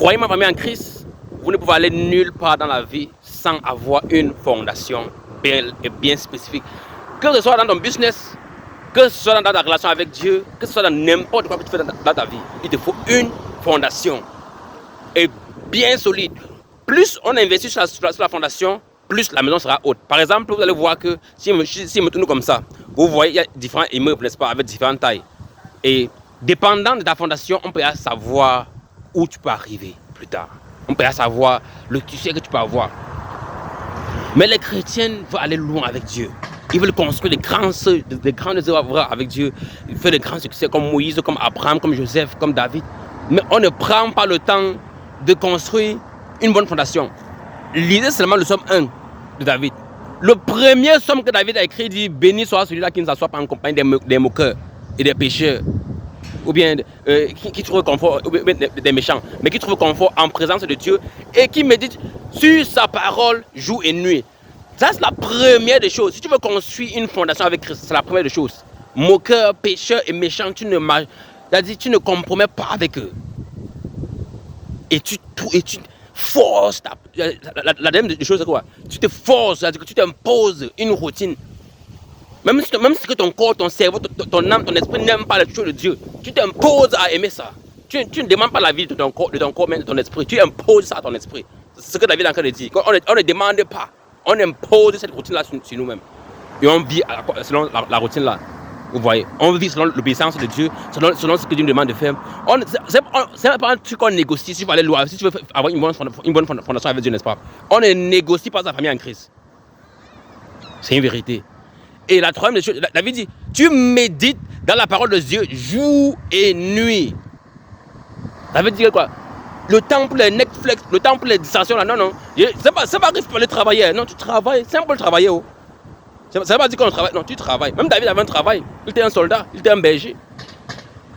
croyez ma famille en Christ, vous ne pouvez aller nulle part dans la vie sans avoir une fondation belle et bien spécifique. Que ce soit dans ton business, que ce soit dans ta relation avec Dieu, que ce soit dans n'importe quoi que tu fais dans ta vie, il te faut une fondation et bien solide. Plus on investit sur la fondation, plus la maison sera haute. Par exemple, vous allez voir que si je me tourne comme ça, vous voyez, il y a différents immeubles, n'est-ce pas, avec différentes tailles. Et dépendant de ta fondation, on peut savoir où tu peux arriver plus tard. On peut savoir le succès que tu peux avoir. Mais les chrétiens veulent aller loin avec Dieu. Ils veulent construire des grandes œuvres avec Dieu. Ils font des grands succès comme Moïse, comme Abraham, comme Joseph, comme David. Mais on ne prend pas le temps de construire une bonne fondation. Lisez seulement le psaume 1 de David. Le premier psaume que David a écrit dit: béni soit celui-là qui ne s'assoit pas en compagnie des moqueurs et des pécheurs, ou bien qui trouve confort, ou bien des méchants, mais qui trouve confort en présence de Dieu et qui médite sur sa parole jour et nuit. Ça, c'est la première des choses. Si tu veux construire une fondation avec Christ, c'est la première des choses. Moqueurs, pécheurs et méchants, tu ne compromets pas avec eux. Et tu forces. La deuxième des choses, c'est quoi? Tu te forces, c'est-à-dire que tu t'imposes une routine. Même si que ton corps, ton cerveau, ton âme, ton esprit n'aiment pas les choses de Dieu, tu t'imposes à aimer ça. Tu ne demandes pas la vie de ton corps, mais de ton esprit. Tu imposes ça à ton esprit. C'est ce que David est en train de dire. On ne demande pas. On impose cette routine-là sur nous-mêmes. Et on vit selon la routine-là. Vous voyez, on vit selon l'obéissance de Dieu, selon ce que Dieu nous demande de faire. C'est pas un truc qu'on négocie si tu veux aller loin, si tu veux avoir une bonne fondation avec Dieu, n'est-ce pas? On ne négocie pas sa famille en Christ. C'est une vérité. Et la troisième des choses, David dit: tu médites dans la parole de Dieu jour et nuit. Ça veut dire quoi? Le temps pour les Netflix, le temps pour les distractions là, non. C'est pas que pour aller travailler. Non, tu travailles, c'est un peu le travailler. Oh. Ça ne veut pas dire qu'on travaille. Non, tu travailles. Même David avait un travail. Il était un soldat, il était un berger.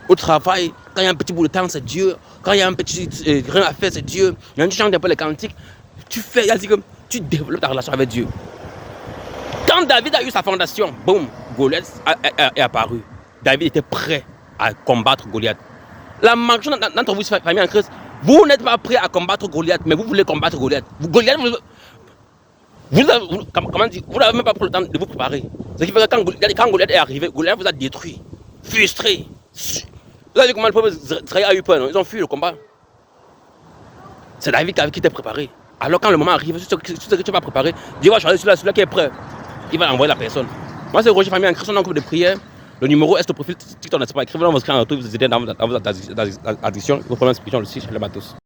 Au travail, quand il y a un petit bout de temps, c'est Dieu. Quand il y a un petit rien à faire, c'est Dieu. Quand tu chantes un peu les cantiques, tu développes ta relation avec Dieu. Quand David a eu sa fondation, boum, Goliath est apparu. David était prêt à combattre Goliath. La majorité d'entre vous, famille en Christ, vous n'êtes pas prêt à combattre Goliath, mais vous voulez combattre Goliath. Goliath, comment dire, vous n'avez même pas pris le temps de vous préparer. Ce qui fait que quand Goliath est arrivé, Goliath vous a détruit, frustré. Vous avez vu comment le peuple d'Israël a eu peur, non? Ils ont fui le combat. C'est David qui t'a préparé. Alors quand le moment arrive, tout ce que tu vas préparer, Dieu va choisir celui-là qui est prêt. Il va envoyer la personne. Moi, c'est Roger Famille en Christ, on a un groupe de prière. Le numéro est au profil TikTok, n'est-ce pas? Écrivez-le dans votre écrit en retour, vous aider dans votre addiction. Vos problèmes spirituels aussi, je les matos.